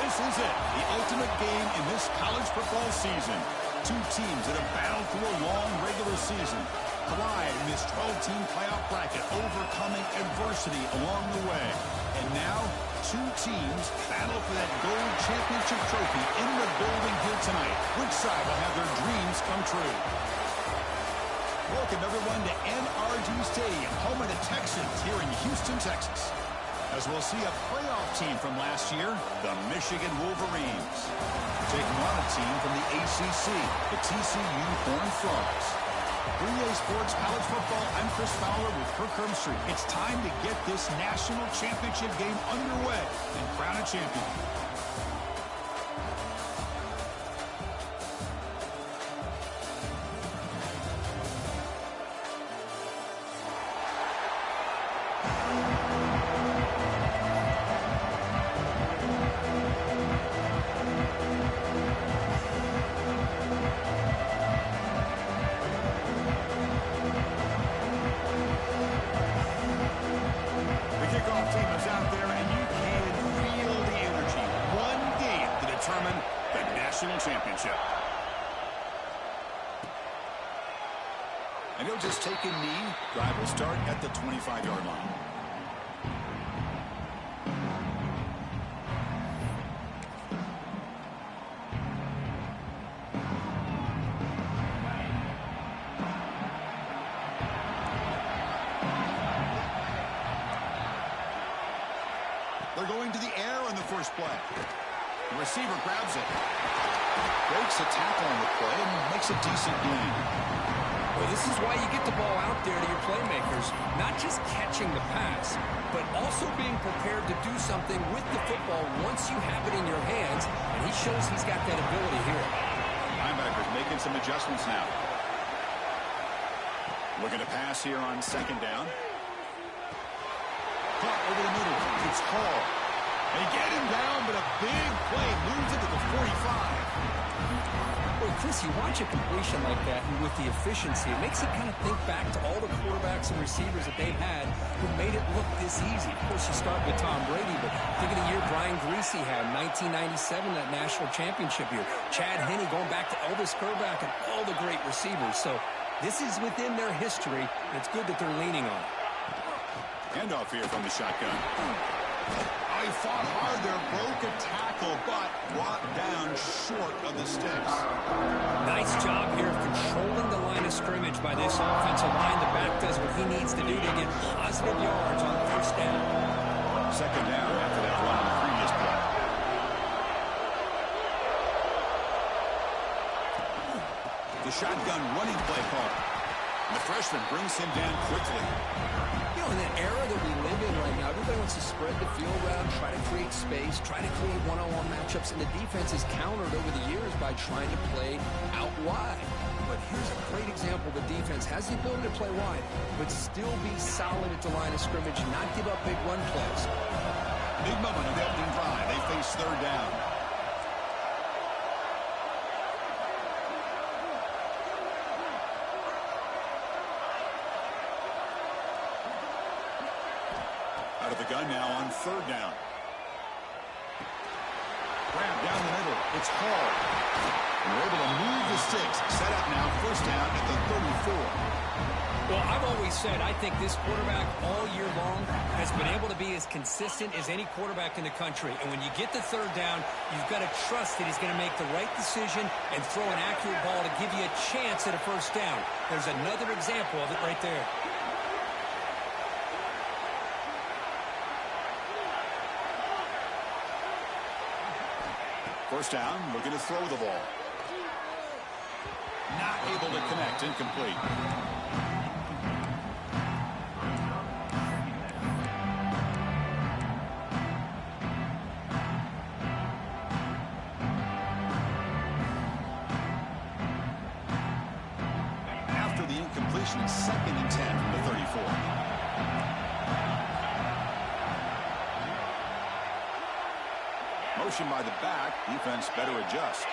This is it, the ultimate game in this college football season. Two teams that have battled through a long regular season, collide in this 12-team playoff bracket, overcoming adversity along the way. And now, two teams battle for that gold championship trophy in the building here tonight. Which side will have their dreams come true? Welcome, everyone, to NRG Stadium, home of the Texans here in Houston, Texas. As we'll see a playoff team from last year, the Michigan Wolverines, taking on a team from the ACC, the TCU Horned Frogs. 3A Sports College Football, I'm Chris Fowler with Kirk Herbstreit. It's time to get this national championship game underway and crown a champion. Championship. And he'll just take a knee. Drive will start at the 25-yard line. They're going to the air on the first play. The receiver grabs it. Breaks a tackle on the play and makes a decent gain. Well, this is why you get the ball out there to your playmakers. Not just catching the pass, but also being prepared to do something with the football once you have it in your hands. And he shows he's got that ability here. Linebackers making some adjustments now. Looking to pass here on second down. Caught over the middle. It's Hall. They get him down, but a big play moves it to the 45. Well, Chris, you watch a completion like that, and with the efficiency, it makes you kind of think back to all the quarterbacks and receivers that they've had who made it look this easy. Of course, you start with Tom Brady, but think of the year Brian Griese had, 1997, that national championship year. Chad Henne going back to Elvis Grbac and all the great receivers. So this is within their history, and it's good that they're leaning on it. Handoff here from the shotgun. Oh, he fought hard there, broke a tackle, but brought down short of the sticks. Nice job here of controlling the line of scrimmage by this offensive line. The back does what he needs to do to get positive yards on the first down. Second down after that run on the previous play. The shotgun running play call. And the freshman brings him down quickly. You know, in the era that we live in right now, everybody wants to spread the field around, try to create space, try to create one-on-one matchups, and the defense has countered over the years by trying to play out wide. But here's a great example. The defense has the ability to play wide, but still be solid at the line of scrimmage, not give up big run plays. Big moment of the opening drive. They face third down. Out of the gun now on third down. Grab down the middle. It's Hall. And we're able to move the sticks. Set up now, first down at the 34. Well, I've always said I think this quarterback all year long has been able to be as consistent as any quarterback in the country. And when you get the third down, you've got to trust that he's going to make the right decision and throw an accurate ball to give you a chance at a first down. There's another example of it right there. First down, looking to throw the ball. Not able to connect, incomplete. After the incompletion, it's 2nd and 10 from the 34. Motion by the back. Defense better adjust.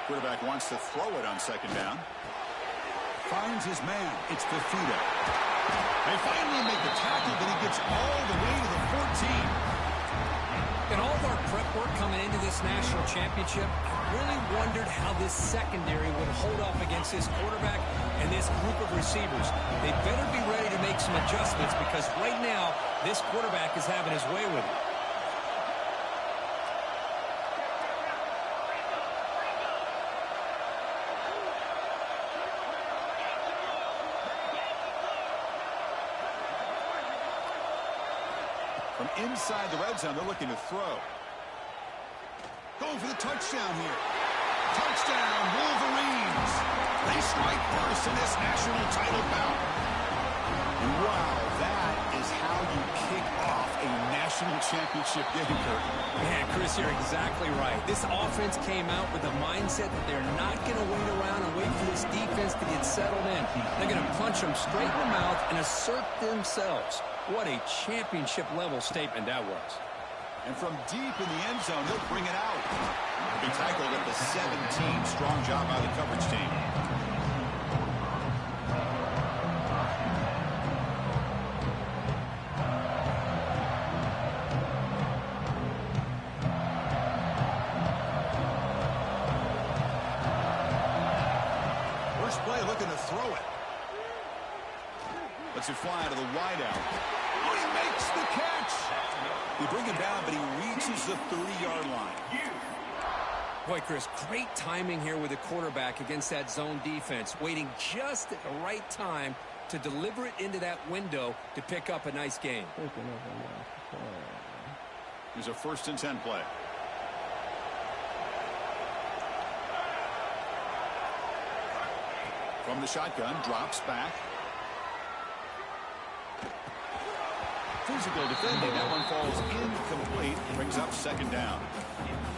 Quarterback wants to throw it on second down. Finds his man. It's Fifita. They finally make the tackle, but he gets all the way to the 14. In all of our prep work coming into this national championship, I really wondered how this secondary would hold up against this quarterback and this group of receivers. They better be ready to make some adjustments because right now, this quarterback is having his way with it. From inside the red zone, they're looking to throw. Going for the touchdown here. Touchdown, Wolverines. They strike first in this national title bout. And wow, that is how you kick off a national championship game, Kurt. Man, Chris, you're exactly right. This offense came out with a mindset that they're not going to wait around and wait for this defense to get settled in. They're going to punch them straight in the mouth and assert themselves. What a championship-level statement that was. And from deep in the end zone, they'll bring it out. Be tackled at the 17. Strong job by the coverage team. First play looking to throw it. Lets it fly to the wideout. Oh, he makes the catch. They bring him down, but he reaches the 30-yard line. Boy, Chris, great timing here with the quarterback against that zone defense, waiting just at the right time to deliver it into that window to pick up a nice gain. Here's a 1st and 10 play. From the shotgun, drops back. Physical defending. That one falls incomplete. Brings up 2nd down.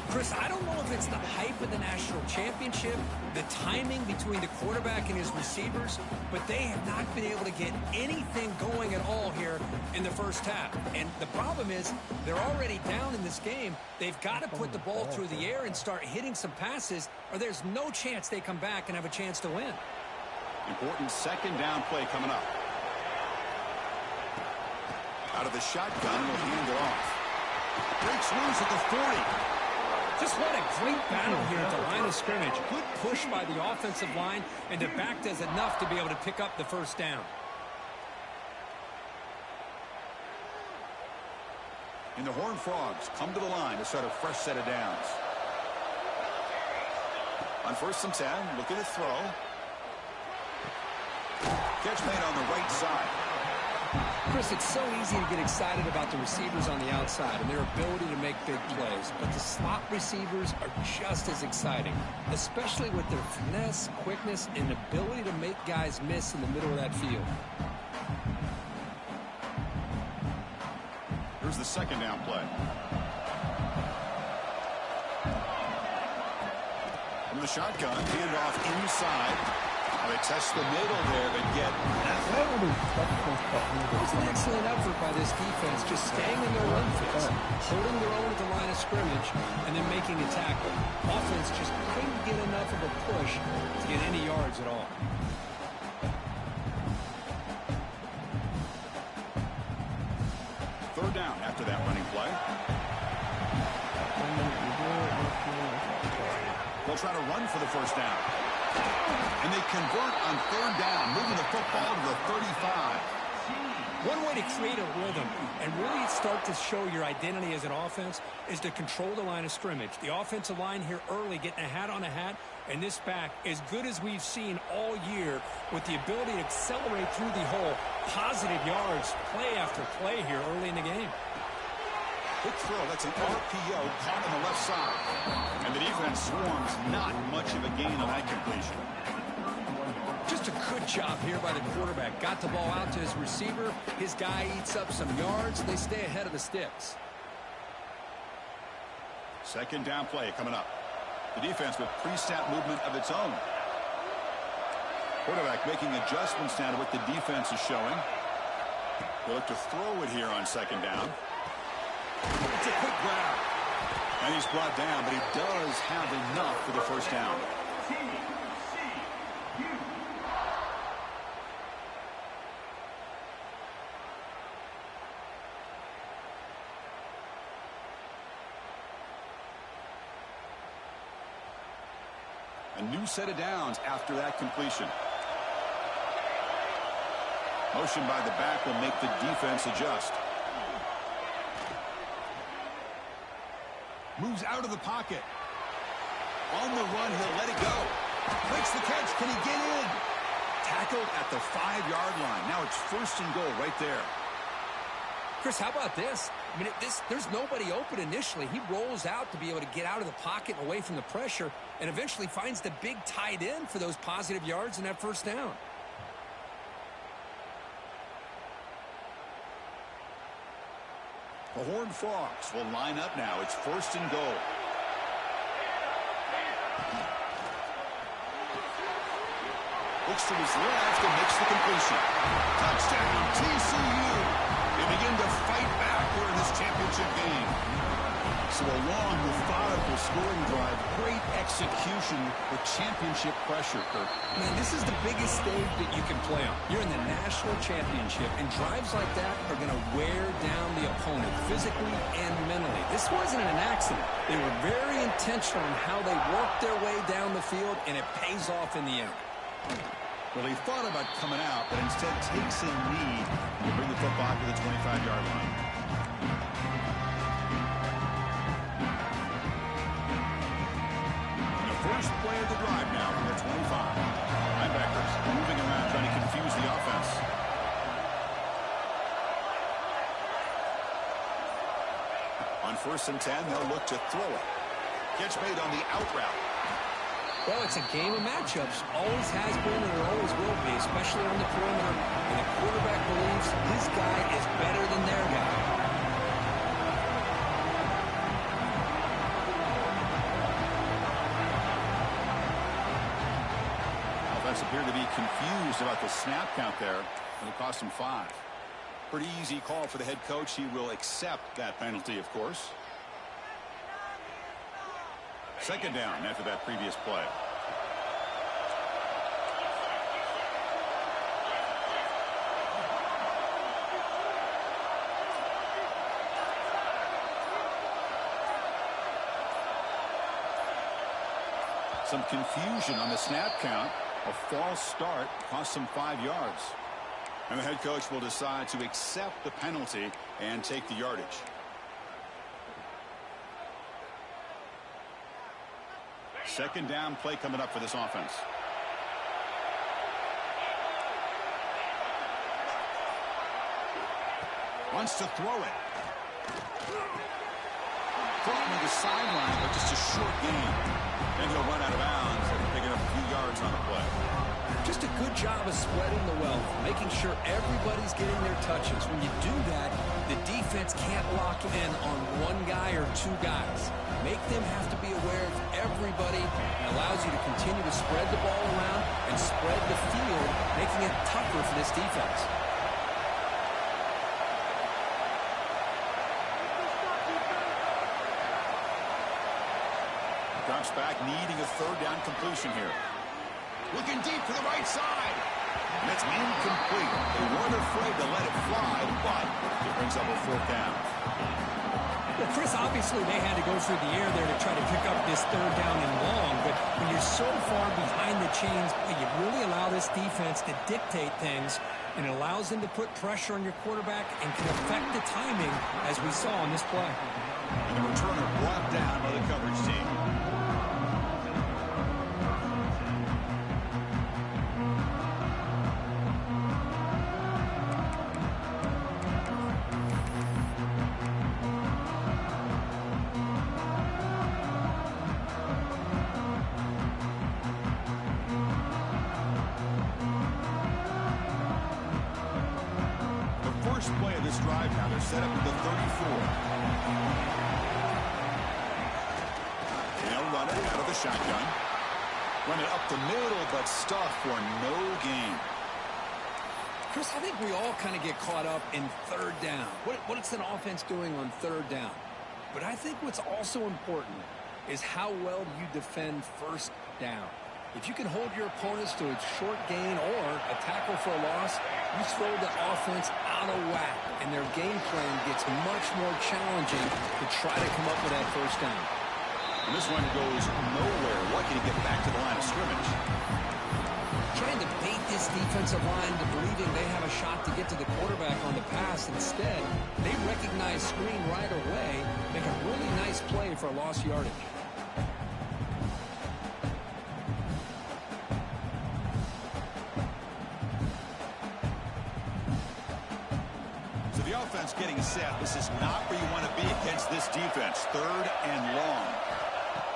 Chris, I don't know if it's the hype of the national championship, the timing between the quarterback and his receivers, but they have not been able to get anything going at all here in the first half. And the problem is they're already down in this game. They've got to put the ball through the air and start hitting some passes, or there's no chance they come back and have a chance to win. Important 2nd down play coming up. Out of the shotgun, will hand it off. Breaks loose at the 40. Just what a great battle here at the line of scrimmage. Good push by the offensive line, and the back does enough to be able to pick up the 1st down. And the Horned Frogs come to the line to start a fresh set of downs. On 1st and 10, looking to throw. Catch made on the right side. Chris, it's so easy to get excited about the receivers on the outside and their ability to make big plays, but the slot receivers are just as exciting, especially with their finesse, quickness, and ability to make guys miss in the middle of that field. Here's the 2nd down play. From the shotgun, handoff inside. They test the middle there, but get nothing. It was an excellent effort by this defense, just staying in their run fits, holding their own at the line of scrimmage, and then making a tackle. Offense just couldn't get enough of a push to get any yards at all. Third down after that running play. They'll try to run for the 1st down. And they convert on 3rd down, moving the football to the 35. One way to create a rhythm and really start to show your identity as an offense is to control the line of scrimmage. The offensive line here early getting a hat on a hat, and this back as good as we've seen all year with the ability to accelerate through the hole. Positive yards, play after play here early in the game. Quick throw, that's an RPO caught on the left side. And the defense swarms, not much of a gain on that completion. Just a good job here by the quarterback. Got the ball out to his receiver. His guy eats up some yards. They stay ahead of the sticks. 2nd down play coming up. The defense with pre-snap movement of its own. Quarterback making adjustments now to what the defense is showing. They look to throw it here on 2nd down. It's a quick grab. And he's brought down, but he does have enough for the 1st down. A new set of downs after that completion. Motion by the back will make the defense adjust. Moves out of the pocket. On the run, he'll let it go. Makes the catch. Can he get in? Tackled at the 5-yard line. Now it's 1st and goal right there. Chris, how about this? I mean, there's nobody open initially. He rolls out to be able to get out of the pocket and away from the pressure and eventually finds the big tight end for those positive yards in that 1st down. The Horned Frogs will line up now. It's 1st and goal. Looks to his left and makes the completion. Touchdown, TCU. They begin to fight back here in this championship game. So a long, methodical scoring drive. Great execution with championship pressure, Kirk. Man, this is the biggest stage that you can play on. You're in the national championship, and drives like that are going to wear down the opponent physically and mentally. This wasn't an accident. They were very intentional on how they worked their way down the field, and it pays off in the end. Well, he thought about coming out, but instead takes a knee and will bring the football to the 25-yard line. And the first play of the drive now from the 25. Linebackers moving around trying to confuse the offense. On 1st and 10, they'll look to throw it. Catch made on the out route. Well, it's a game of matchups. Always has been and it always will be, especially on the perimeter. And the quarterback believes his guy is better than their guy. Offense appeared to be confused about the snap count there, and it cost him 5. Pretty easy call for the head coach. He will accept that penalty, of course. 2nd down after that previous play. Some confusion on the snap count. A false start cost him 5 yards. And the head coach will decide to accept the penalty and take the yardage. Second down play coming up for this offense. Wants to throw it. Caught near the sideline, but just a short gain. Then he'll run out of bounds and picking up a few yards on the play. Just a good job of spreading the wealth, making sure everybody's getting their touches. When you do that, the defense can't lock in on one guy or 2 guys. Make them have to be aware of everybody, and allows you to continue to spread the ball around and spread the field, making it tougher for this defense. Drops back, needing a 3rd down completion here. Looking deep to the right side. And it's incomplete. They weren't afraid to let it fly, but it brings up a 4th down. Well, Chris, obviously they had to go through the air there to try to pick up this 3rd down and long, but when you're so far behind the chains, you really allow this defense to dictate things, and it allows them to put pressure on your quarterback and can affect the timing, as we saw on this play. And the returner brought down by the coverage team. Play of this drive now. They're set up at the 34. They'll run it out of the shotgun. Run it up the middle, but stuffed for no gain. Chris, I think we all kind of get caught up in 3rd down. What's an offense doing on 3rd down? But I think what's also important is how well you defend 1st down. If you can hold your opponents to a short gain or a tackle for a loss, you throw the offense out of whack, and their game plan gets much more challenging to try to come up with that 1st down. And this one goes nowhere. Lucky to get back to the line of this defensive line to believing they have a shot to get to the quarterback on the pass. Instead, they recognize screen right away, make a really nice play for a lost yardage. So the offense getting set. This is not where you want to be against this defense. 3rd and long.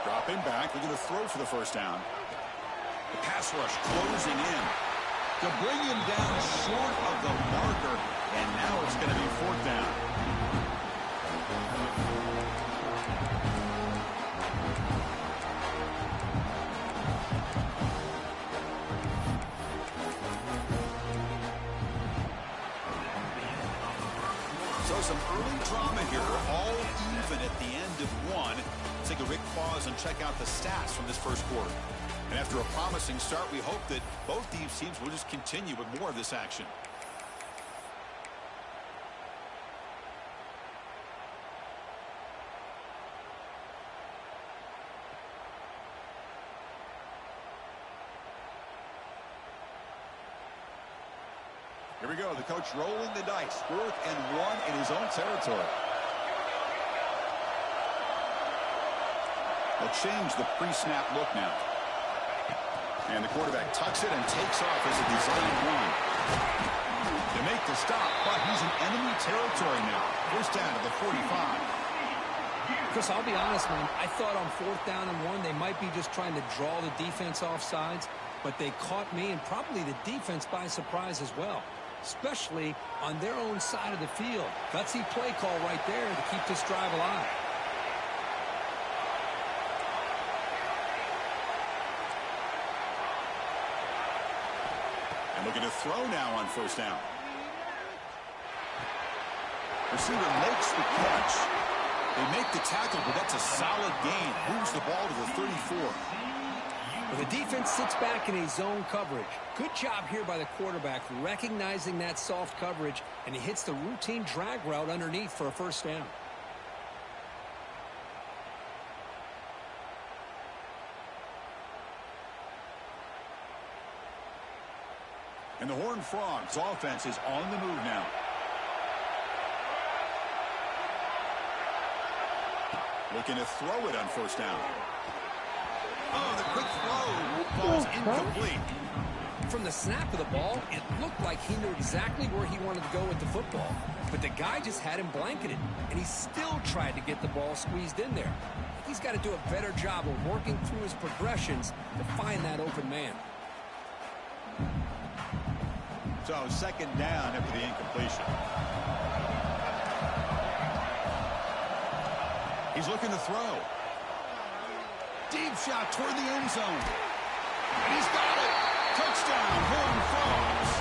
Dropping back, looking to throw for the first down. The pass rush closing in to bring him down short of the marker, and now it's going to be 4th down. So some early drama here, all even at the end of 1. Let's take a quick pause and check out the stats from this first quarter. And after a promising start, we hope that both these teams will just continue with more of this action. Here we go. The coach rolling the dice. 4th and 1 in his own territory. They'll change the pre-snap look now. And the quarterback tucks it and takes off as a designed run. They make the stop, but he's in enemy territory now. First down to the 45. Chris, I'll be honest, man. I thought on 4th down and 1, they might be just trying to draw the defense off sides, but they caught me and probably the defense by surprise as well, especially on their own side of the field. Gutsy play call right there to keep this drive alive. And looking to throw now on first down. Receiver makes the catch. They make the tackle, but that's a solid gain. Moves the ball to the 34. Well, the defense sits back in a zone coverage. Good job here by the quarterback, recognizing that soft coverage, and he hits the routine drag route underneath for a first down. And the Horned Frogs offense is on the move now. Looking to throw it on first down. Oh, the quick throw falls incomplete. From the snap of the ball, it looked like he knew exactly where he wanted to go with the football. But the guy just had him blanketed, and he still tried to get the ball squeezed in there. He's got to do a better job of working through his progressions to find that open man. So second down after the incompletion. He's looking to throw. Deep shot toward the end zone. And he's got it. Touchdown, Horned Frogs.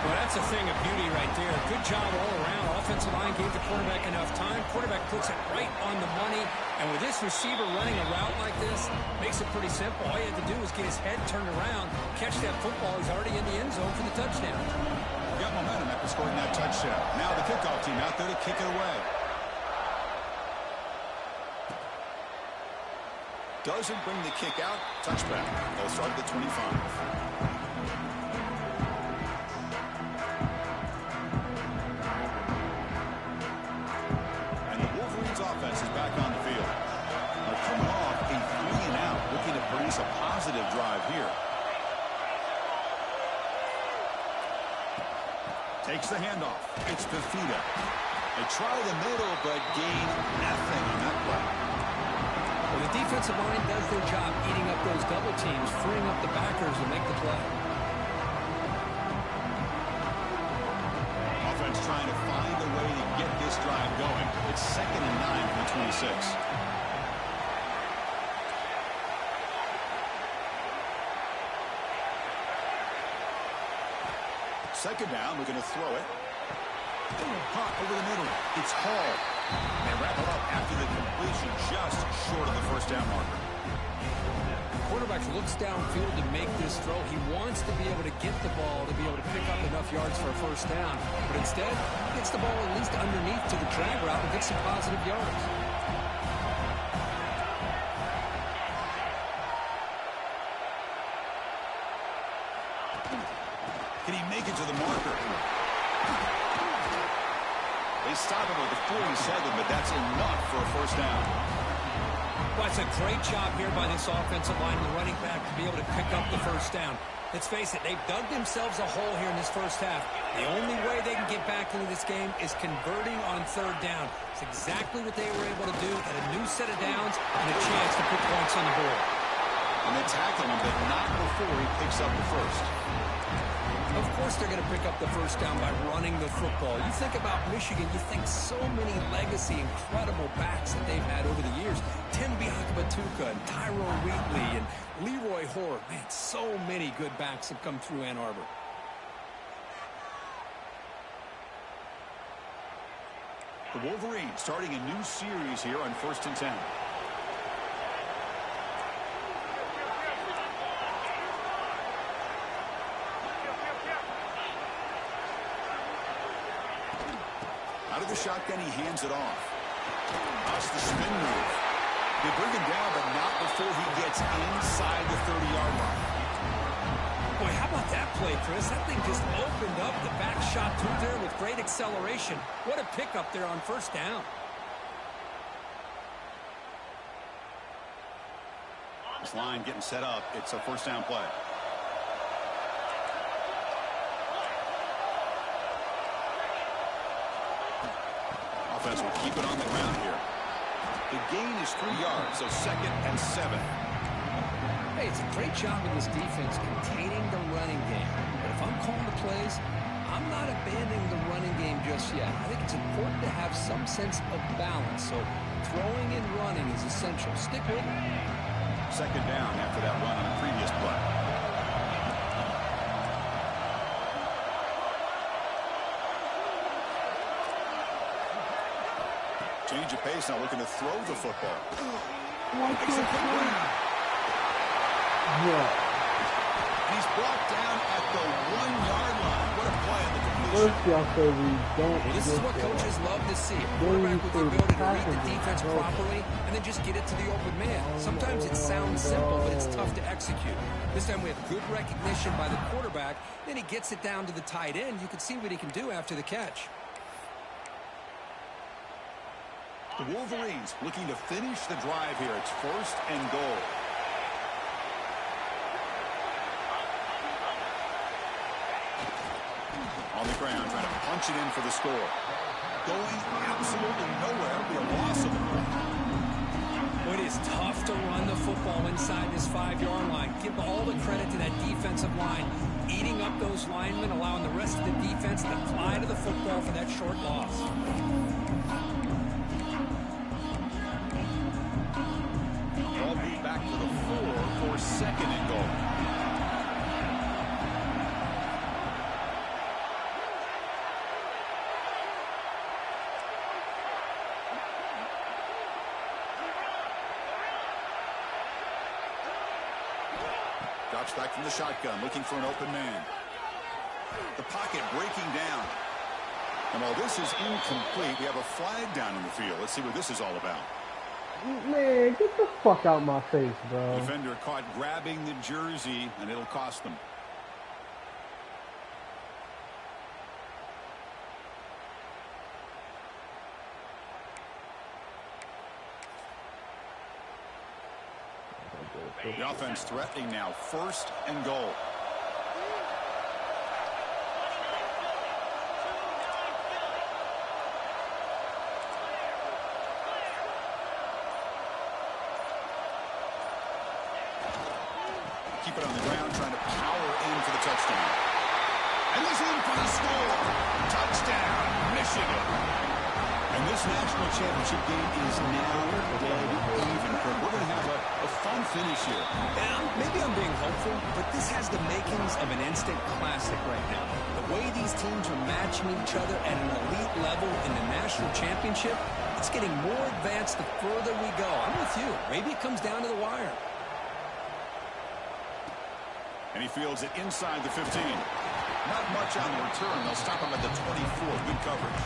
Well, that's a thing of beauty right there. Good job all around. Offensive line gave the quarterback enough time. Quarterback puts it right on the money. And with this receiver running a route like this, makes it pretty simple. All you have to do is get his head turned around, catch that football. He's already in the end zone for the touchdown. Got momentum after scoring that touchdown. Now the kickoff team out there to kick it away. Doesn't bring the kick out. Touchback. They'll start at the 25. And the Wolverines offense is back on the field. They're coming off a 3-and-out, looking to produce a positive drive here. Takes the handoff. It's Fifita. They try the middle, but gain nothing on that play. Well, the defensive line does their job eating up those double teams, freeing up the backers to make the play. Offense trying to find a way to get this drive going. It's 2nd and 9 from the 26. Second down, we're going to throw it. Pop over the middle. It's Hall. They wrap it up after the completion, just short of the first down marker. The quarterback looks downfield to make this throw. He wants to be able to get the ball to be able to pick up enough yards for a first down. But instead, he gets the ball at least underneath to the drag route and gets some positive yards. Can he make it to the marker? They stop him with the 47, but that's enough for a first down. Well, it's a great job here by this offensive line, the running back, to be able to pick up the first down. Let's face it, they've dug themselves a hole here in this first half. The only way they can get back into this game is converting on third down. It's exactly what they were able to do. Got a new set of downs and a chance to put points on the board. And they tackle him, but not before he picks up the first. Of course they're going to pick up the first down by running the football. You think about Michigan, you think so many legacy, incredible backs that they've had over the years. Tim Biakabatuka and Tyrone Wheatley and Leroy Hoare. Man, so many good backs have come through Ann Arbor. The Wolverines starting a new series here on 1st and 10. Out of the shotgun, he hands it off. That's the spin move. They bring him down, but not before he gets inside the 30-yard line. Boy, how about that play, Chris? That thing just opened up. The back shot through there with great acceleration. What a pickup there on first down. This line getting set up. It's a first down play. Offense will keep it on the ground here. The gain is 3 yards, so 2nd and 7. Hey, it's a great job of this defense containing the running game. But if I'm calling the plays, I'm not abandoning the running game just yet. I think it's important to have some sense of balance. So throwing and running is essential. Stick with it. 2nd down after that run on the previous play. Change of pace, now looking to throw the football. Yeah. And he's brought down at the 1-yard line. What a play on the completion. First, y'all say we don't. Well, this is what coaches love to see. A quarterback with the ability to read the defense properly and then just get it to the open man. Sometimes it sounds simple, but it's tough to execute. This time we have good recognition by the quarterback. Then he gets it down to the tight end. You can see what he can do after the catch. The Wolverines looking to finish the drive here. It's 1st and goal. On the ground, trying to punch it in for the score. Going absolutely nowhere. It'll be a loss of the ball. Well, it is tough to run the football inside this 5-yard line. Give all the credit to that defensive line. Eating up those linemen, allowing the rest of the defense to fly to the football for that short loss. Back to the 4 for 2nd and goal. Drops back from the shotgun, looking for an open man. The pocket breaking down. And while this is incomplete, we have a flag down in the field. Let's see what this is all about. Man, get the fuck out my face, bro. Defender caught grabbing the jersey, and it'll cost them. The offense threatening now. 1st and goal. Keep it on the ground, trying to power in for the touchdown. And he's in for the score. Touchdown, Michigan. And this national championship game is now dead even. We're going to have a fun finish here. Yeah, maybe I'm being hopeful, but this has the makings of an instant classic right now. The way these teams are matching each other at an elite level in the national championship, it's getting more advanced the further we go. I'm with you. Maybe it comes down to the wire. And he fields it inside the 15. Not much on the return. They'll stop him at the 24. Good coverage.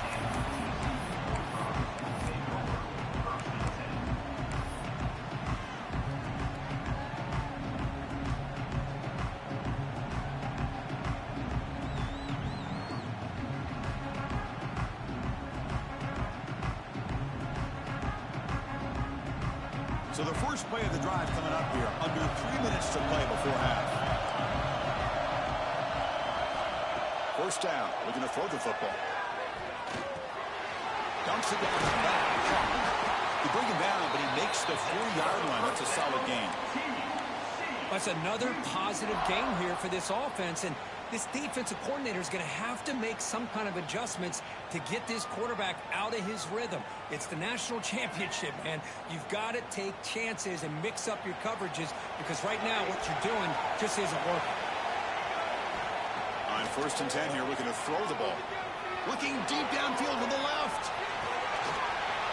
first play of the drive coming up here. Under 3 minutes to play before half. First down. Looking to throw the football. Dunks it down to the back. You bring him down, but he makes the 4-yard line. That's a solid gain. That's another positive gain here for this offense, and this defensive coordinator is going to have to make some kind of adjustments to get this quarterback out of his rhythm. It's the national championship, man. You've got to take chances and mix up your coverages because right now what you're doing just isn't working. On 1st and 10 here, looking to throw the ball. Looking deep downfield to the left.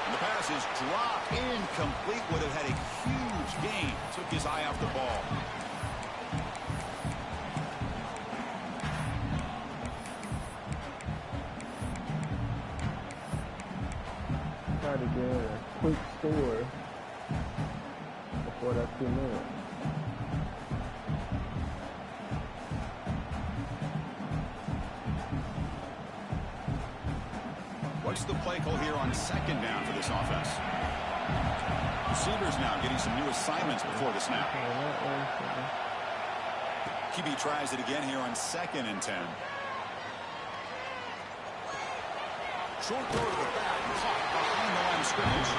And the pass is dropped incomplete. Would have had a huge gain. Took his eye off the ball. Try to get a quick score before that 2 minutes. What's the play call here on 2nd down for this offense? Receivers now getting some new assignments before the snap. QB tries it again here on 2nd and 10. Short throw to the back, caught behind the line of scrimmage.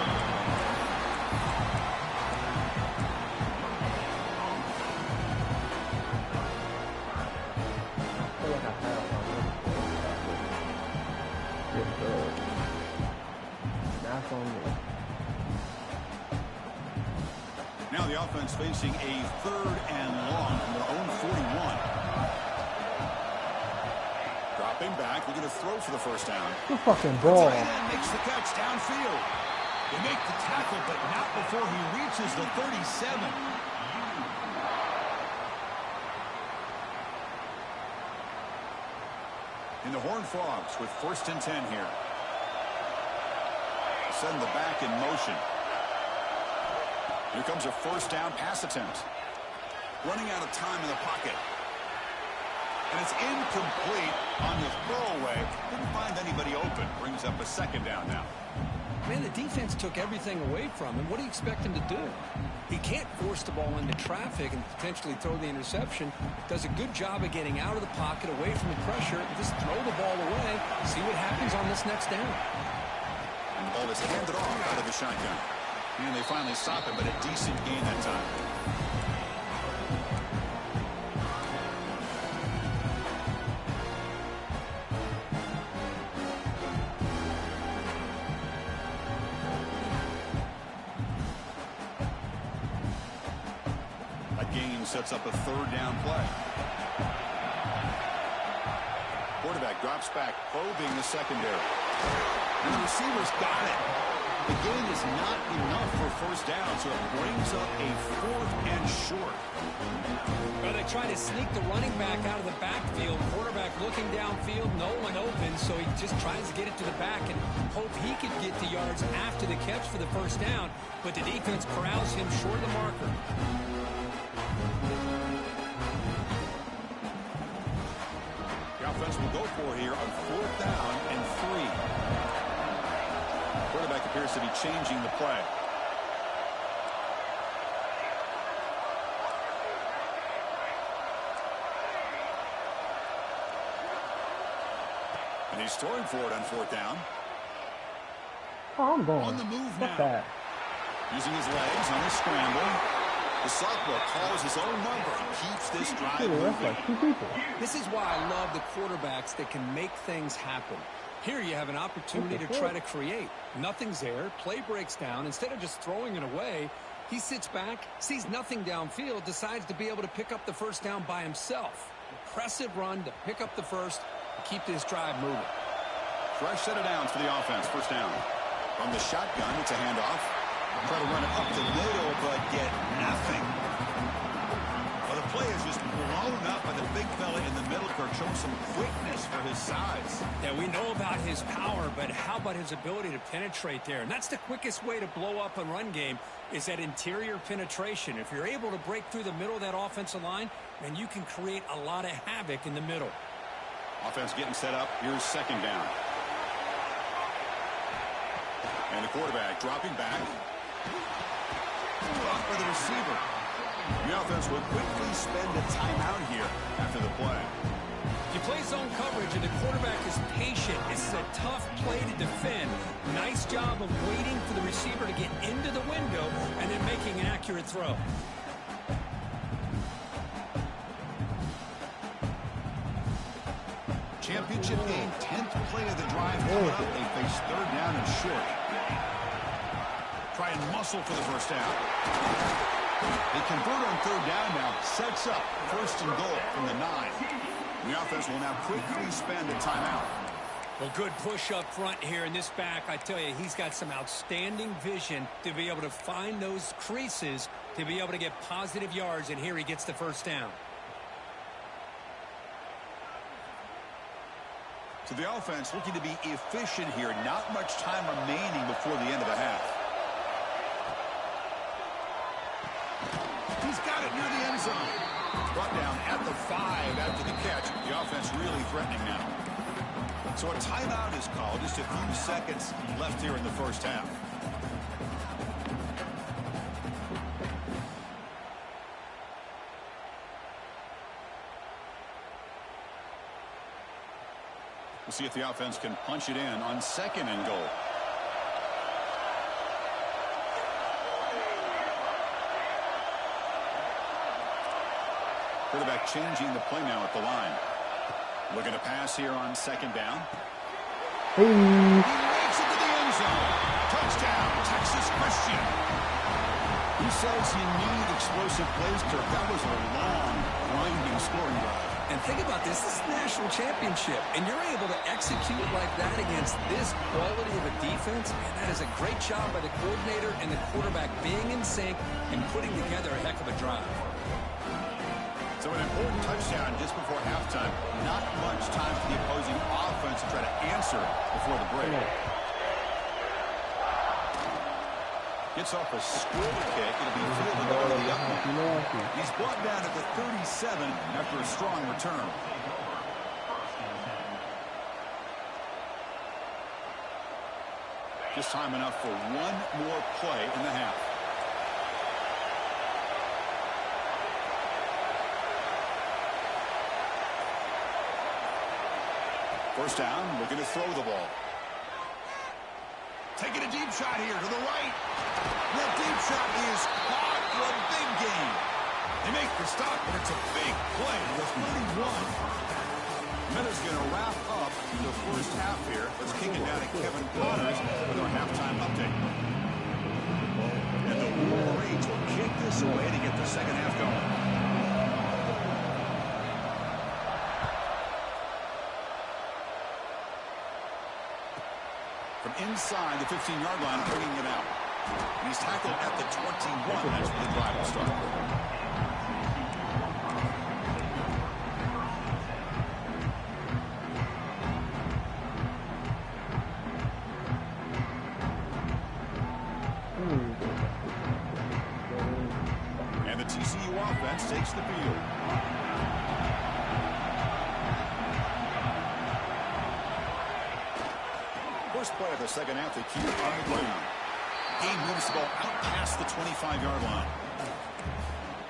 Now the offense facing a 3rd and long from their own 41. Dropping back, looking to throw for the first down. Good fucking ball. Makes the catch downfield. They make the tackle, but not before he reaches the 37. And the Horned Frogs with 1st and 10 here. Send the back in motion. Here comes a 1st down pass attempt. Running out of time in the pocket. And it's incomplete on the throwaway. Didn't find anybody open. Brings up a 2nd down now. Man, the defense took everything away from him. What do you expect him to do? He can't force the ball into traffic and potentially throw the interception. Does a good job of getting out of the pocket, away from the pressure. Just throw the ball away. See what happens on this next down. And the ball is handed off out of the shotgun. And they finally stop it, but a decent gain that time. That gain sets up a 3rd down play. Quarterback drops back, probing the secondary. And the receiver's got it. The gain is not enough for 1st down, so it brings up a 4th and short. Well, they try to sneak the running back out of the backfield. Quarterback looking downfield, no one open, so he just tries to get it to the back and hope he could get the yards after the catch for the 1st down, but the defense corrals him short of the marker. The offense will go for here on 4th down and 3. Quarterback appears to be changing the play. And he's throwing for it on 4th down. Oh, I'm going. On the move Fuck now. that. Using his legs on the scramble. The sophomore calls his own number and keeps this drive Dude, that's moving. like 2 people. This is why I love the quarterbacks that can make things happen. Here you have an opportunity to try to create. Nothing's there. Play breaks down. Instead of just throwing it away, he sits back, sees nothing downfield, decides to be able to pick up the 1st down by himself. Impressive run to pick up the 1st and keep this drive moving. Fresh set of downs for the offense. 1st down. From the shotgun, it's a handoff. Try to run it up the middle, but get nothing. Well, the play is just blown up by the big fella in the middle. Kirk showing some quickness for his size. Yeah, we know about his power, but how about his ability to penetrate there? And that's the quickest way to blow up a run game is that interior penetration. If you're able to break through the middle of that offensive line, then you can create a lot of havoc in the middle. Offense getting set up. Here's 2nd down. And the quarterback dropping back. Off by the receiver. The offense will quickly spend a timeout here after the play. You play zone coverage and the quarterback is patient. This is a tough play to defend. Nice job of waiting for the receiver to get into the window and then making an accurate throw. Championship game, 10th play of the drive coming up. They face third down and short. Try and muscle for the first down. They convert on third down now. Sets up first and goal from the 9. The offense will now quickly spend a timeout. Well, good push up front here in this back. I tell you, he's got some outstanding vision to be able to find those creases to be able to get positive yards, and here he gets the first down. So the offense looking to be efficient here. Not much time remaining before the end of the half. He's got it near the end zone. Brought down at the 5 after the catch. The offense really threatening now. So a timeout is called. Just a few seconds left here in the first half. We'll see if the offense can punch it in on second and goal. Quarterback changing the play now at the line. Looking to pass here on second down. Hey. He makes it to the end zone. Touchdown, Texas Christian. He says he needed explosive plays, Kirk. That was a long, winding scoring drive. And think about this. This is a national championship, and you're able to execute like that against this quality of a defense. And that is a great job by the coordinator and the quarterback being in sync and putting together a heck of a drive. So an important touchdown just before halftime. Not much time for the opposing offense to try to answer before the break. Gets off a score kick. It'll be fielded over the up man. He's brought down at the 37 after a strong return. Just time enough for one more play in the half. First down, looking to throw the ball. Taking a deep shot here to the right. That deep shot is caught for a big gain. They make the stop, but it's a big play with 31. Minutes going to wrap up the first half here. Let's kick it down to Kevin Connors with our halftime update. And the Wolverines will kick this away to get the second half going. Inside the 15-yard line, bringing it out. And he's tackled at the 21. That's where the drive will start. And the TCU offense takes the field. First play of the second half, they keep it on the ground. Game moves the ball out past the 25-yard line.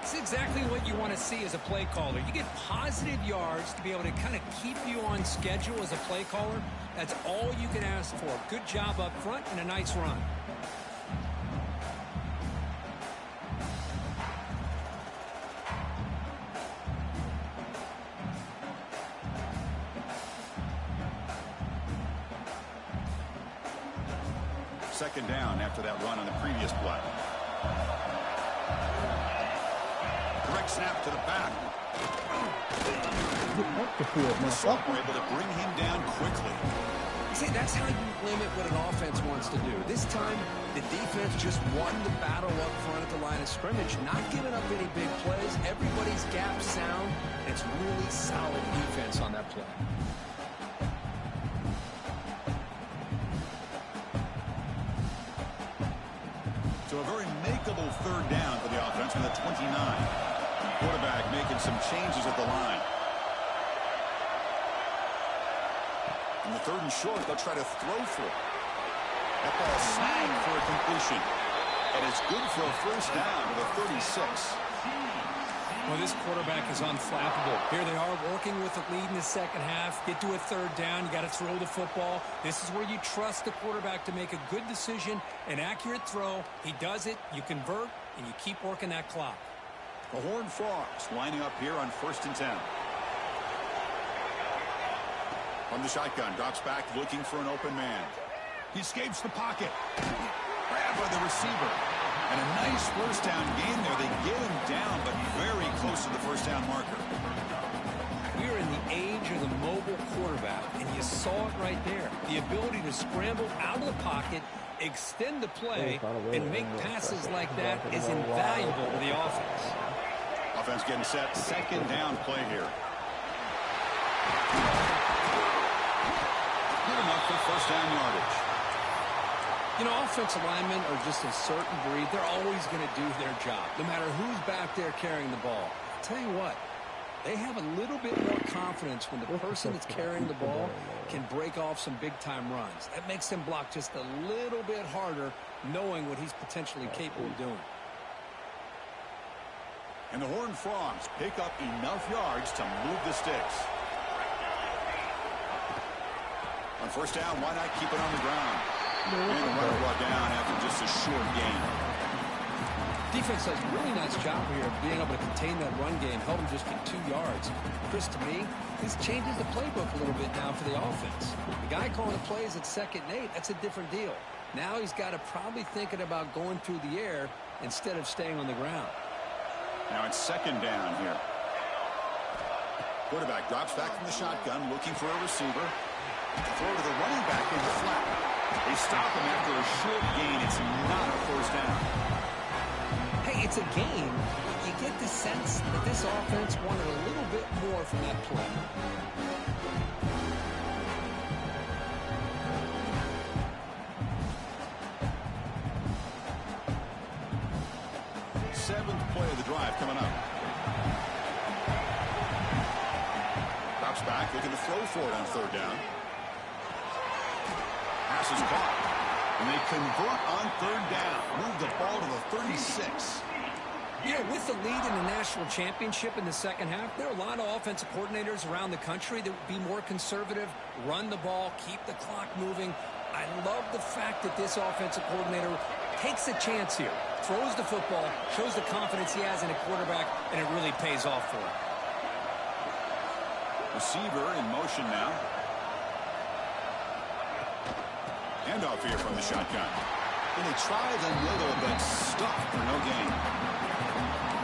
It's exactly what you want to see as a play caller. You get positive yards to be able to kind of keep you on schedule as a play caller. That's all you can ask for. Good job up front and a nice run. Second down after that run on the previous play. Direct snap to the back. The Saints were able to bring him down quickly. See, that's how you limit what an offense wants to do. This time, the defense just won the battle up front at the line of scrimmage, not giving up any big plays. Everybody's gap sound. It's really solid defense on that play. So a very makeable third down for the offense from the 29. Quarterback making some changes at the line. In the third and short, they'll try to throw for it. That ball snagged for a completion. A And it's good for a first down to the 36. Well, this quarterback is unflappable. Here they are working with the lead in the second half. Get to a third down. You got to throw the football. This is where you trust the quarterback to make a good decision, an accurate throw. He does it, you convert, and you keep working that clock. The Horned Frogs lining up here on 1st and 10. From the shotgun, drops back looking for an open man. He escapes the pocket. Grabbed by the receiver. And a nice first down gain there. They get him down, but very close to the first down marker. We are in the age of the mobile quarterback, and you saw it right there. The ability to scramble out of the pocket, extend the play, and make passes like that is invaluable to the offense. Offense getting set. Second down play here. Good enough for first down yardage. You know, offensive linemen are just a certain breed. They're always going to do their job, no matter who's back there carrying the ball. I'll tell you what, they have a little bit more confidence when the person that's carrying the ball can break off some big-time runs. That makes them block just a little bit harder, knowing what he's potentially capable of doing. And the Horned Frogs pick up enough yards to move the sticks. On first down, why not keep it on the ground? And the runner brought down after just a short gain. Defense does a really nice job here of being able to contain that run game, held him just for 2 yards. Chris, to me, this changes the playbook a little bit now for the offense. The guy calling the plays at 2nd and 8, that's a different deal. Now he's got to probably thinking about going through the air instead of staying on the ground. Now it's 2nd down here. Quarterback drops back from the shotgun, looking for a receiver. Throw to the running back in the flat. They stop him after a short gain. It's not a first down. Hey, it's a game. You get the sense that this offense wanted a little bit more from that play. Seventh play of the drive coming up. Drops back, looking to throw for it on 3rd down. Pass is caught. And they convert on 3rd down. Move the ball to the 36. You know, with the lead in the national championship in the second half, there are a lot of offensive coordinators around the country that would be more conservative, run the ball, keep the clock moving. I love the fact that this offensive coordinator takes a chance here, throws the football, shows the confidence he has in a quarterback, and it really pays off for him. Receiver in motion now. Handoff here from the shotgun. And they try the middle, but stuffed for no gain.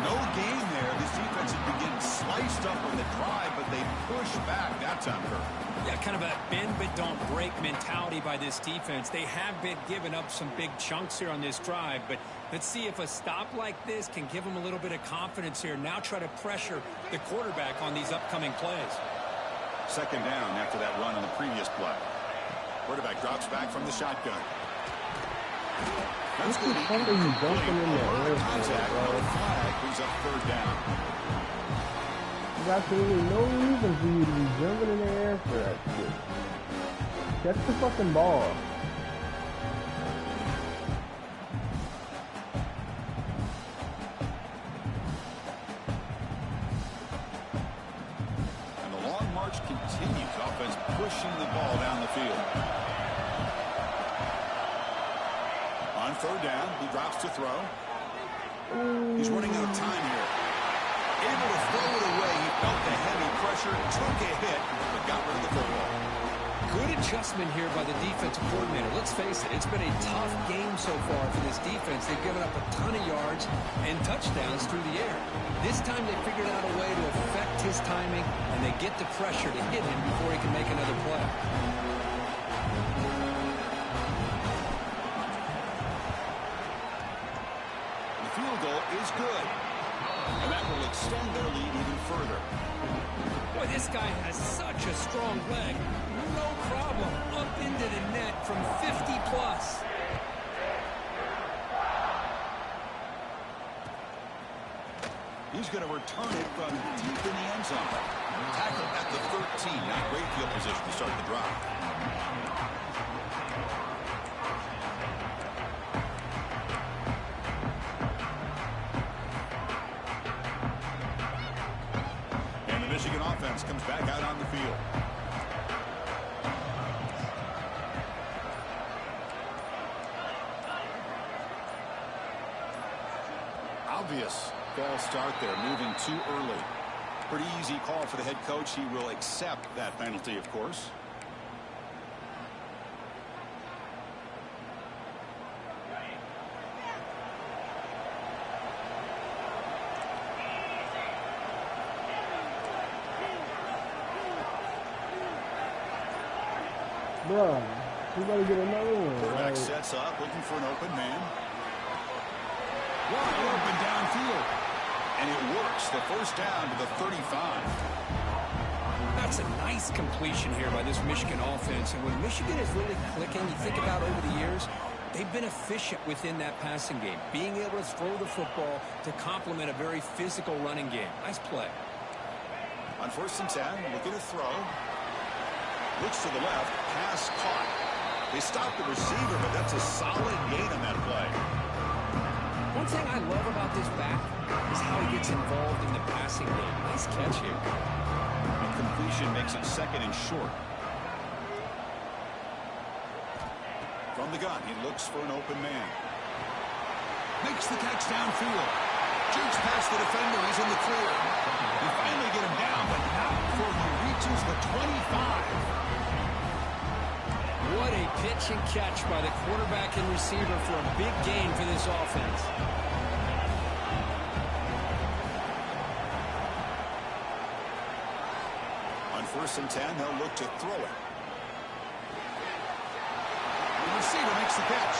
No gain there. This defense has been getting sliced up on the drive, but they push back that time, Kirk. Yeah, kind of a bend but don't break mentality by this defense. They have been giving up some big chunks here on this drive, but let's see if a stop like this can give them a little bit of confidence here. Now try to pressure the quarterback on these upcoming plays. 2nd down after that run on the previous play. Quarterback drops back from the shotgun. That's good. What are you dumping in there? Contact on the flag brings up 3rd down. There's absolutely no reason for you to be jumping in the air for that shit. Catch the fucking ball. And the long march continues. Offense pushing the ball down the field. On 3rd down, he drops to throw. He's running out of time here. Able to throw it away. He felt the heavy pressure, took a hit, but got rid of the football. Good adjustment here by the defensive coordinator. Let's face it, it's been a tough game so far for this defense. They've given up a ton of yards and touchdowns through the air. This time they figured out a way to affect his timing, and they get the pressure to hit him before he can make another play. The field goal is good. And that will extend their lead even further. Boy, this guy has such a strong leg. No problem. Up into the net from 50 plus. He's going to return it from deep in the end zone. Tackled at the 13. Not great field position to start the drive. Michigan offense comes back out on the field. Obvious false start there, moving too early. Pretty easy call for the head coach. He will accept that penalty, of course. Bruh, we gotta get another one. Quarterback sets up, looking for an open man. Wide open downfield. And it works. The first down to the 35. That's a nice completion here by this Michigan offense. And when Michigan is really clicking, you think about over the years, they've been efficient within that passing game, being able to throw the football to complement a very physical running game. Nice play. On 1st and 10, looking to throw. Looks to the left, pass caught. They stopped the receiver, but that's a solid gain on that play. One thing I love about this back is how he gets involved in the passing game. Nice catch here. A completion makes it 2nd and short. From the gun, he looks for an open man. Makes the catch downfield. Jukes past the defender, he's in the clear. He finally get him down, but not before he reaches the 25. What a pitch and catch by the quarterback and receiver for a big gain for this offense. On 1st and 10, they'll look to throw it. The receiver makes the catch.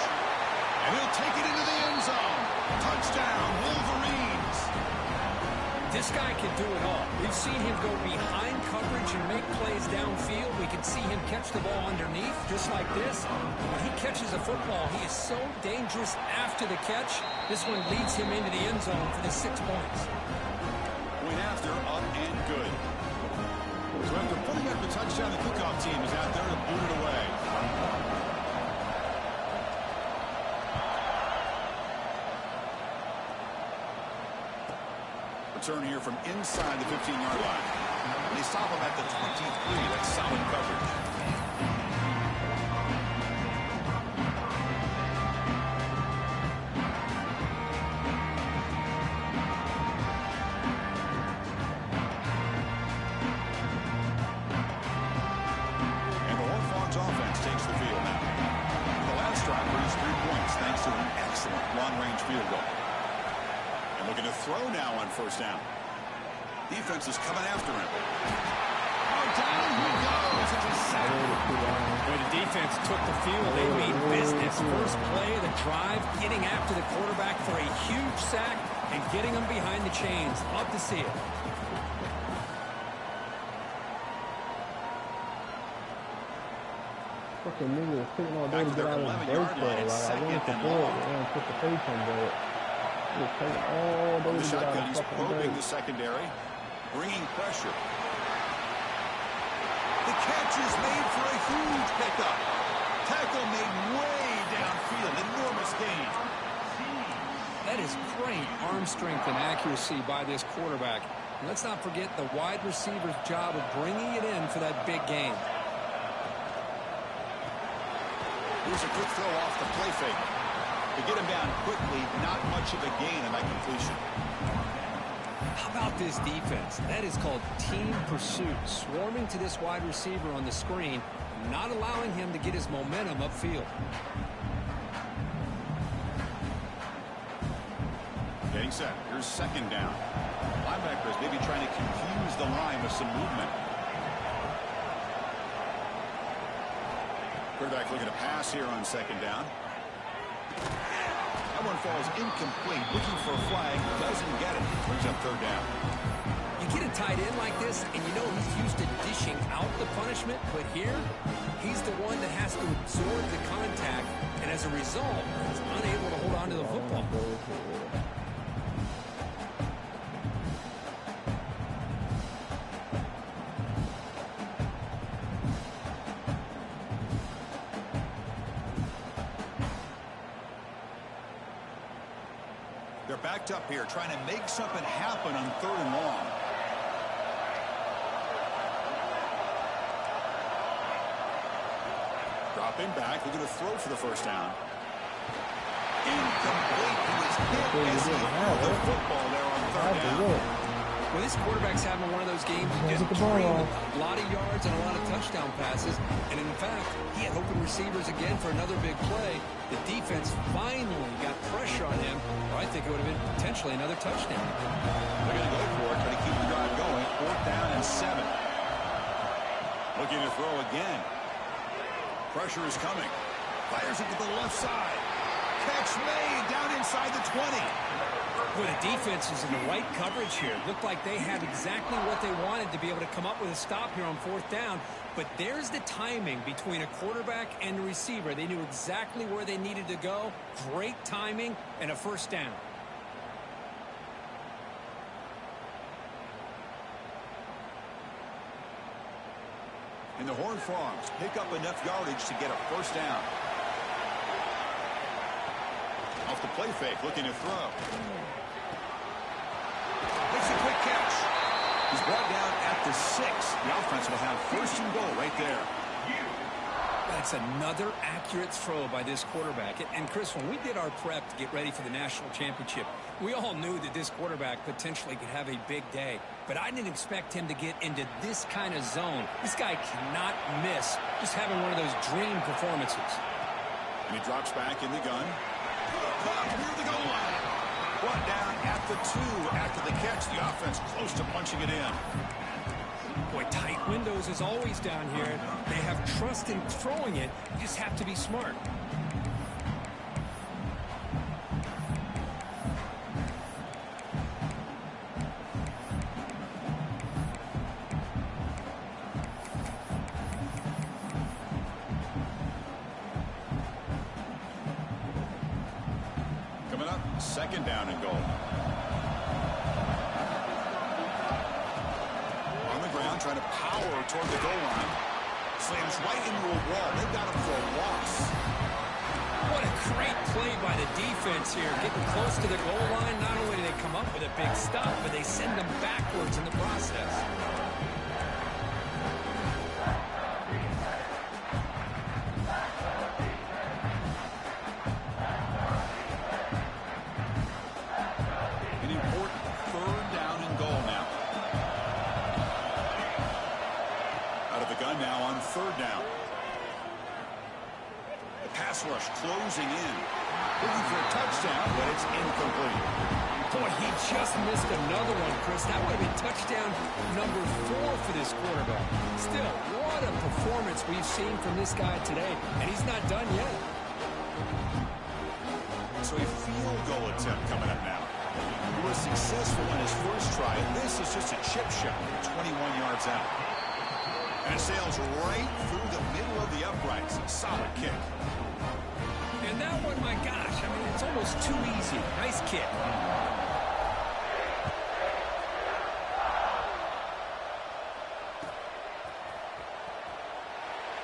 And he'll take it into the end zone. Touchdown, Wolverines. This guy can do it all. We've seen him go behind coverage and make plays downfield. We can see him catch the ball underneath, just like this. When he catches a football, he is so dangerous after the catch. This one leads him into the end zone for the 6 points. Point after, up and good. So after putting up the touchdown, the kickoff team is out there to boot it away. Return here from inside the 15-yard line. And they stop him at the 23. That's solid coverage. And the Horned offense takes the field now. The last drive produced 3 points thanks to an excellent long-range field goal. Looking to throw now on 1st down. Defense is coming after him. Oh, down he goes. It's a sack. When the defense took the field, they made business. First play of the drive, getting after the quarterback for a huge sack and getting him behind the chains. Love to see it. Fucking nigga was sitting all day to get out of the dirt, bro. Like, I wanted to throw it and put the face on, but he was taking all day to get out of the fucking dirt. The secondary, bringing pressure. The catch is made for a huge pickup. Tackle made way downfield. Enormous gain. That is great arm strength and accuracy by this quarterback. And let's not forget the wide receiver's job of bringing it in for that big gain. Here's a quick throw off the play fake. To get him down quickly, not much of a gain on that completion. How about this defense? That is called team pursuit. Swarming to this wide receiver on the screen, not allowing him to get his momentum upfield. Getting set. Here's 2nd down. Linebackers maybe trying to confuse the line with some movement. Quarterback looking to pass here on 2nd down. That one falls incomplete. Looking for a flag. Doesn't get it. Brings up 3rd down. You get a tight end like this, and you know he's used to dishing out the punishment, but here, he's the one that has to absorb the contact, and as a result, he's unable to hold on to the football. They're backed up here, trying to make something happen on 3rd and long. Dropping back, looking to throw for the first down. Incomplete. He was hit as he held the football there on third down. Well, this quarterback's having one of those games you just dream of. A lot of yards and a lot of touchdown passes. And in fact, he had open receivers again for another big play. The defense finally got pressure on him. Or I think it would have been potentially another touchdown. They're going to go for it, try to keep the drive going. 4th down and 7. Looking to throw again. Pressure is coming. Fires it to the left side. Catch made down inside the 20. Well, the defense is in the right coverage here. Looked like they had exactly what they wanted to be able to come up with a stop here on 4th down. But there's the timing between a quarterback and a receiver. They knew exactly where they needed to go. Great timing and a first down. And the Horned Frogs pick up enough yardage to get a first down. Off the play fake, looking to throw. Makes a quick catch. He's brought down at the 6. The offense will have 1st and goal right there. That's another accurate throw by this quarterback. And Chris, when we did our prep to get ready for the national championship, we all knew that this quarterback potentially could have a big day. But I didn't expect him to get into this kind of zone. This guy cannot miss just having one of those dream performances. And he drops back in the gun. Near the goal line. Brought down at the 2 after the catch. The offense close to punching it in. Boy, tight windows is always down here. They have trust in throwing it. You just have to be smart. Coming up, 2nd down and goal. Trying to power toward the goal line. Slams right into a wall. They've got him for a loss. What a great play by the defense here. Getting close to the goal line. Not only do they come up with a big stop, but they send them backwards in the process. An important 3rd down and goal now. Gun now on 3rd down. The pass rush closing in. Looking for a touchdown, but it's incomplete. Boy, he just missed another one, Chris. That would have been touchdown number 4 for this quarterback. Still, what a performance we've seen from this guy today, and he's not done yet. So a field goal attempt coming up now. He was successful in his first try. This is just a chip shot, 21 yards out. And it sails right through the middle of the uprights. Solid kick. And that one, my gosh, I mean, it's almost too easy. Nice kick.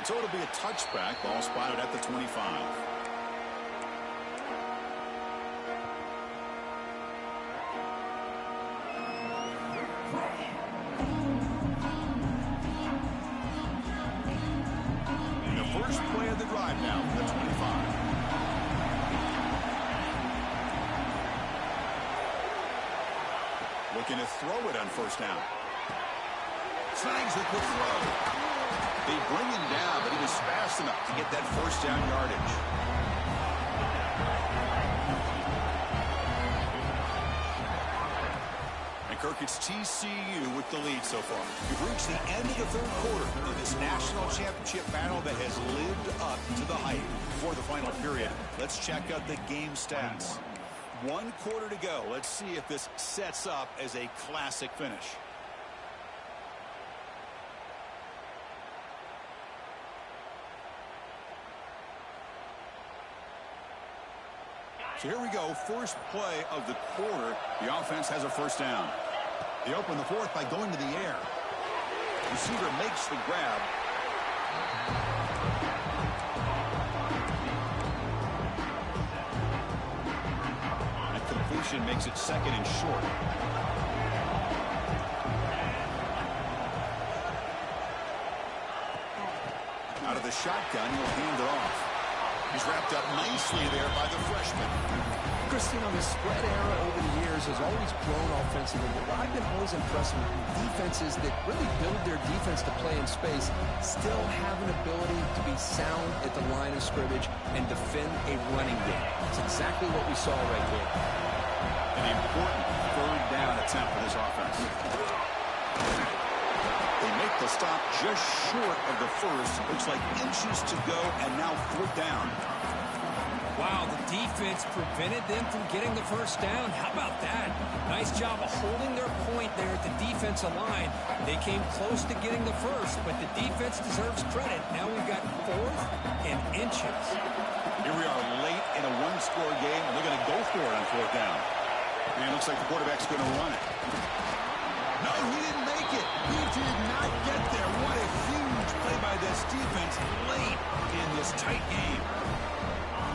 So it'll be a touchback. Ball spotted at the 25. First play of the drive now from the 25. Looking to throw it on 1st down. Snags it with throw. They bring him down, but he was fast enough to get that 1st down yardage. Kirk, it's TCU with the lead so far. We've reached the end of the 3rd quarter of this national championship battle that has lived up to the hype. Before the final period, let's check out the game stats. 1 quarter to go. Let's see if this sets up as a classic finish. So here we go. First play of the quarter. The offense has a 1st down. They open the 4th by going to the air. Receiver makes the grab. And completion makes it 2nd and short. Out of the the shotgun. He'll hand it off. He's wrapped up nicely there by the freshman. Christine, on the spread era over the years has always grown offensively, but what I've been always impressed with defenses that really build their defense to play in space still have an ability to be sound at the line of scrimmage and defend a running game. It's exactly what we saw right here. An important third down attempt for this offense. They make the stop just short of the first. Looks like inches to go, and now fourth down. Wow, the defense prevented them from getting the first down. How about that? Nice job of holding their point there at the defensive line. They came close to getting the first, but the defense deserves credit. Now we've got fourth and inches. Here we are late in a one-score game, and they're going to go for it on fourth down. And it looks like the quarterback's going to run it. No, he didn't make it. He did not get there. What a huge play by this defense late in this tight game.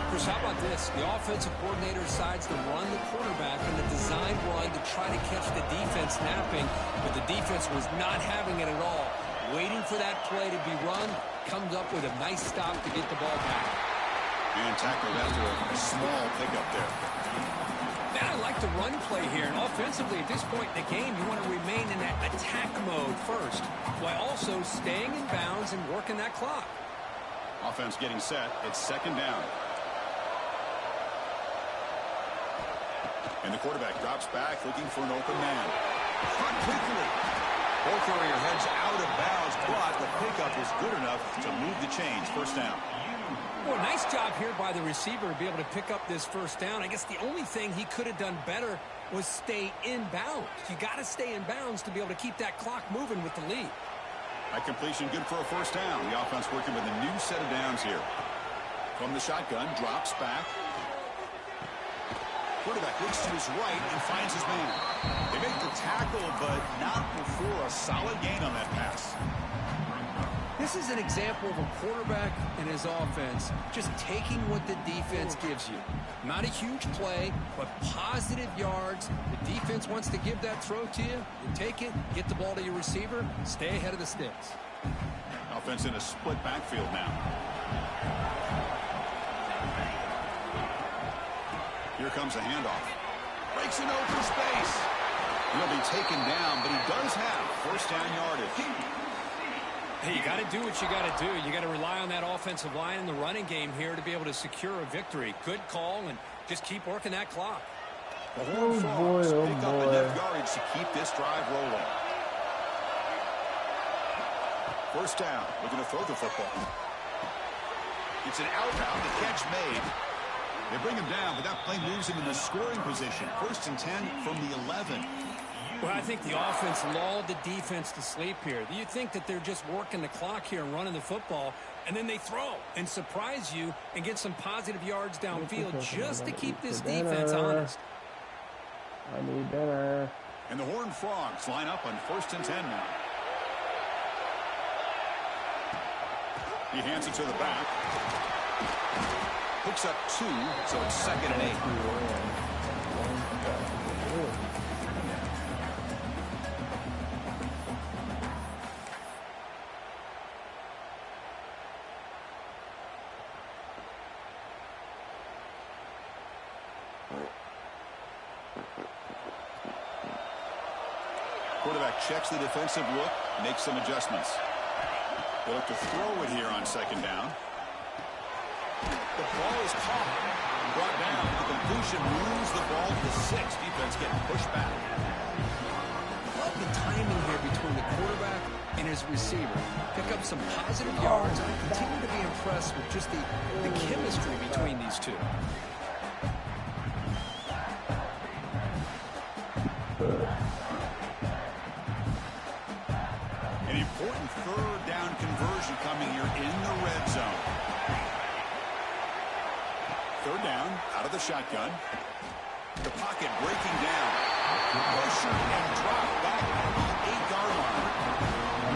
Chris, how about this? The offensive coordinator decides to run the quarterback in the design run to try to catch the defense napping, but the defense was not having it at all. Waiting for that play to be run, comes up with a nice stop to get the ball back. And tackled after a small pickup there. Man, I like the run play here, and offensively at this point in the game, you want to remain in that attack mode first, while also staying in bounds and working that clock. Offense getting set. It's second down. And the quarterback drops back, looking for an open man. Caught quickly. Ball carrier heads out of bounds, but the pickup is good enough to move the chains. First down. Well, nice job here by the receiver to be able to pick up this first down. I guess the only thing he could have done better was stay in bounds. You got to stay in bounds to be able to keep that clock moving with the lead. That completion good for a first down. The offense working with a new set of downs here. From the shotgun, drops back. Quarterback looks to his right and finds his man. They make the tackle, but not before a solid gain on that pass. This is an example of a quarterback and his offense just taking what the defense gives you. Not a huge play, but positive yards. The defense wants to give that throw to you. You take it, get the ball to your receiver, stay ahead of the sticks. Offense in a split backfield now. Here comes a handoff. Breaks an open space. He'll be taken down, but he does have first down yardage. Hey, you got to do what you got to do. You got to rely on that offensive line in the running game here to be able to secure a victory. Good call, and just keep working that clock. The Horned Frogs pick up enough yardage to keep this drive rolling. First down. Looking to throw the football. It's an outbound. The catch made. They bring him down, but that play moves him in the scoring position. First and 10 from the 11. Well, I think the offense lulled the defense to sleep here. You think that they're just working the clock here and running the football, and then they throw and surprise you and get some positive yards downfield just to keep this defense honest. I need dinner. And the Horned Frogs line up on first and 10 now. He hands it to the back. Hooks up 2, so it's second and 8. Quarterback checks the defensive look, makes some adjustments. They'll look to throw it here on second down. The ball is caught, brought down. The completion moves the ball to the 6. Defense getting pushed back. Love the timing here between the quarterback and his receiver. Pick up some positive yards, and I continue to be impressed with just the chemistry between these two. An important third down conversion coming here in the red zone. Third down, out of the shotgun. The pocket breaking down. Pressure and drop back at the 8-yard line.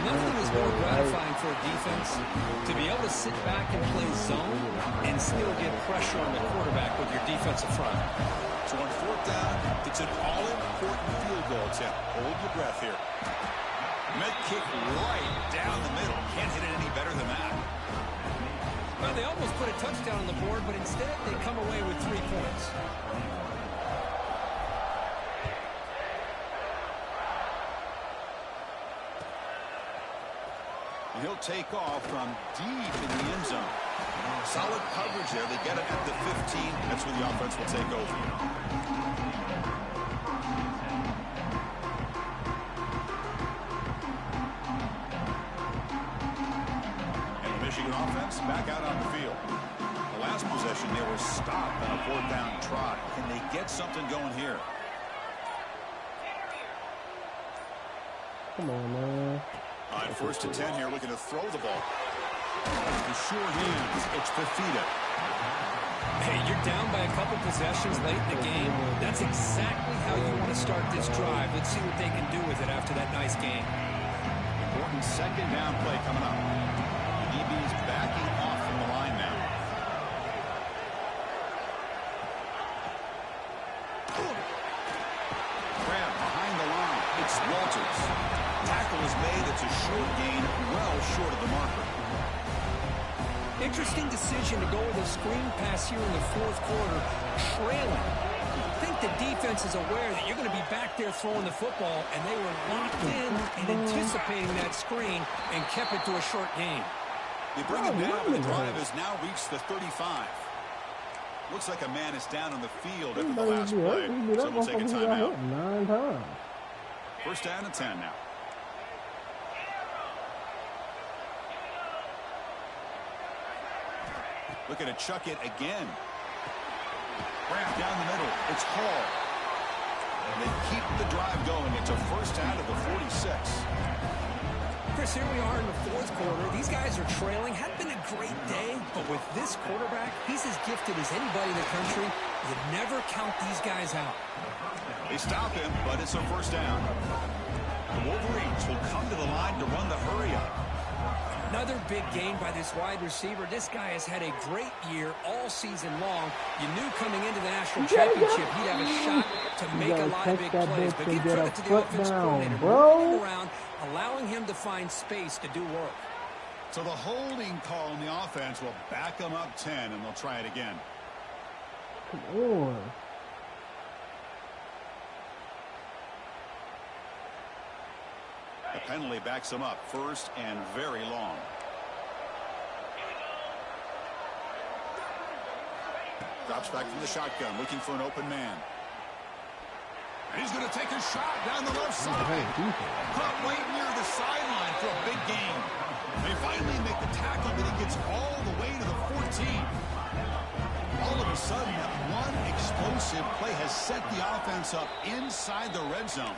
Nothing is more gratifying for a defense to be able to sit back and play zone and still get pressure on the quarterback with your defensive front. So on fourth down, it's an all-important field goal attempt. Hold your breath here. Med kick right down the middle. Can't hit it any better than that. Well, they almost put a touchdown on the board, but instead they come away with 3 points. And he'll take off from deep in the end zone. Solid coverage there. They get it at the 15. That's where the offense will take over. And the Michigan offense back out on the field. The last possession, they were stopped on a 4th down try. Can they get something going here? Come on, man. On 1st and 10 here, looking to throw the ball. The short hands, it's Fifita. Hey, you're down by a couple possessions late in the game. That's exactly how you want to start this drive. Let's see what they can do with it after that nice game. Important 2nd down play coming up. The DB's backing off from the line now. Grab behind the line. It's Walters. Tackle is made. It's a short gain, well short of the marker. Interesting decision to go with a screen pass here in the 4th quarter, trailing. I think the defense is aware that you're going to be back there throwing the football, and they were locked in and anticipating that screen and kept it to a short gain. They bring it down, and the drive has now reached the 35. Looks like a man is down on the field after the last play, so we'll take a timeout. 9 times. 1st down and 10 now. Looking to chuck it again. Wrap down the middle. It's Hall. And they keep the drive going. It's a 1st down at the 46. Chris, here we are in the 4th quarter. These guys are trailing. Hadn't been a great day, but with this quarterback, he's as gifted as anybody in the country. You never count these guys out. They stop him, but it's a 1st down. The Wolverines will come to the line to run the hurry up. Another big gain by this wide receiver. This guy has had a great year all season long. You knew coming into the national championship he'd have a shot to make a lot of big plays. But give credit to the offensive coordinator, moving around, allowing him to find space to do work. So the holding call on the offense will back them up 10, and they'll try it again. Come on. The penalty backs them up 1st and very long. Drops back from the shotgun, looking for an open man. And he's going to take a shot down the left side. Caught right near the sideline for a big gain. They finally make the tackle, but he gets all the way to the 14. All of a sudden, that one explosive play has set the offense up inside the red zone.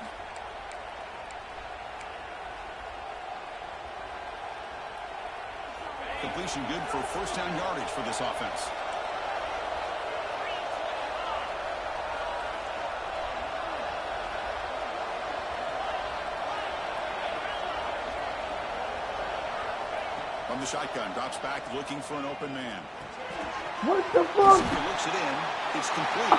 Completion good for 1st down yardage for this offense. From the shotgun, drops back, looking for an open man. What the fuck? He looks it in. It's complete.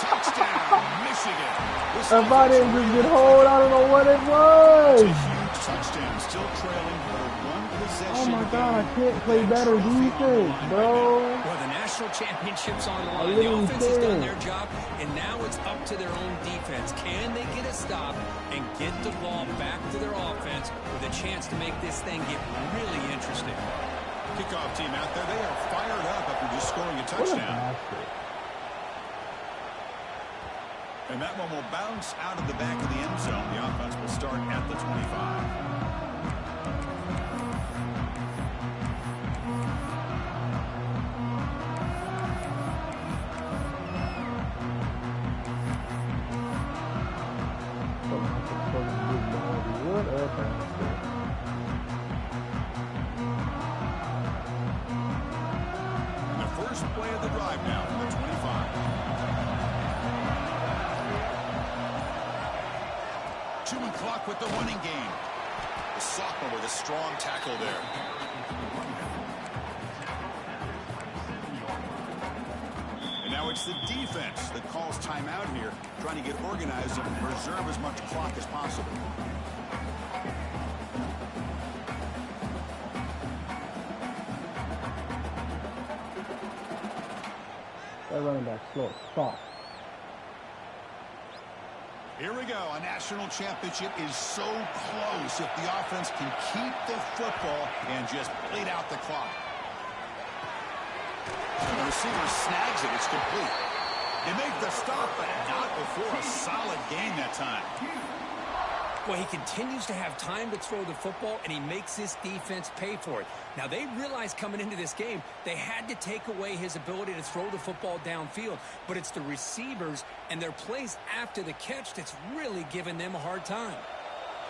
Touchdown, Michigan. If I didn't just get hold, I don't know what it was. It's a huge touchdown. Still trailing for 1 possession. Oh my God, I can't play better defense, bro. Well, the national championship's on the line. The offense has done their job, and now it's up to their own defense. Can they get a stop and get the ball back to their offense with a chance to make this thing get really interesting? Kickoff team out there. They are fired up after just scoring a touchdown. And that one will bounce out of the back of the end zone. The offense will start at the 25. Play of the drive now from the 25. Chewing clock with the running game. The sophomore with a strong tackle there. And now it's the defense that calls timeout here, trying to get organized and preserve as much clock as possible. That running back slow. Stop. Here we go. A national championship is so close if the offense can keep the football and just bleed out the clock. The receiver snags it. It's complete. They make the stop, but not before a solid gain that time. Well, he continues to have time to throw the football, and he makes this defense pay for it. Now, they realized coming into this game they had to take away his ability to throw the football downfield, but it's the receivers and their plays after the catch that's really giving them a hard time.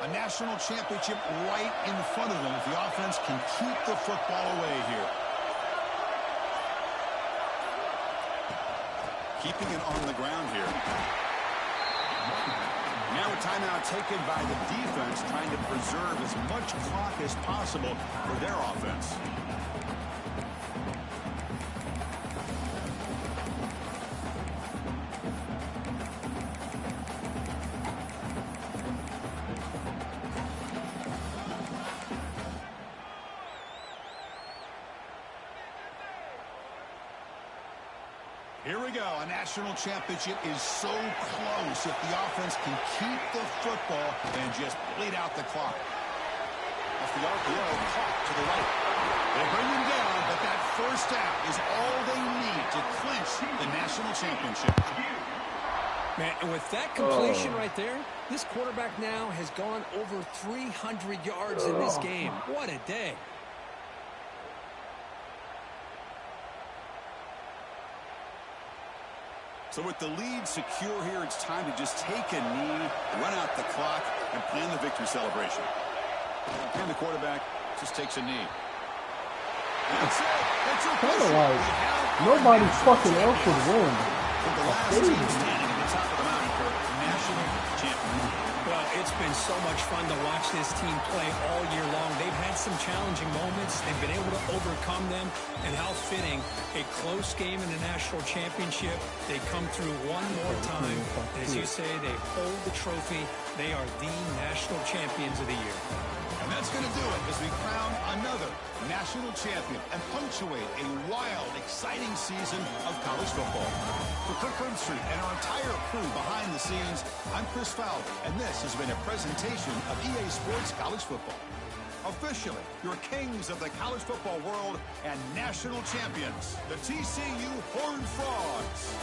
A national championship right in front of them if the offense can keep the football away here. Keeping it on the ground here. Now a timeout taken by the defense, trying to preserve as much clock as possible for their offense. Here we go. A national championship is so close if the offense can keep the football and just bleed out the clock. Off the RPO, clock to the right. They bring him down, but that first out is all they need to clinch the national championship. Man, and with that completion right there, this quarterback now has gone over 300 yards in this game. What a day. So with the lead secure here, it's time to just take a knee, run out the clock, and plan the victory celebration. And the quarterback just takes a knee. That's it. That's it. Kind of like nobody fucking else would win. The last team standing at the top of the mountain for national champion. Well, it's been so much fun to watch this team play all year long. They've had some challenging moments. They've been able to overcome them. And how fitting, a close game in the national championship. They come through one more time. As you say, they hold the trophy. They are the national champions of the year. And that's going to do it as we crown another national champion and punctuate a wild, exciting season of college football. For Kirk Herbstreit and our entire crew behind the scenes, I'm Chris Fowler, and this has been a presentation of EA Sports College Football. Officially, your kings of the college football world and national champions, the TCU Horned Frogs.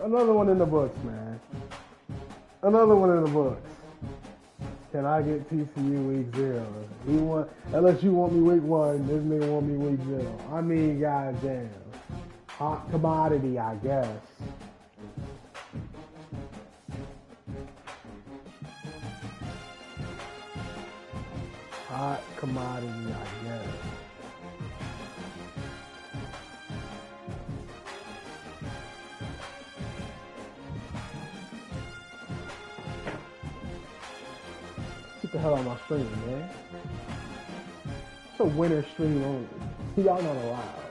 Another one in the books, man. Another one in the books. Can I get TCU week 0? Unless you want me week 1, this nigga want me week 0. I mean, goddamn. Hot commodity, I guess. Hot commodity, I guess. Get the hell out of my stream, man. It's a winter stream only. Y'all not allowed.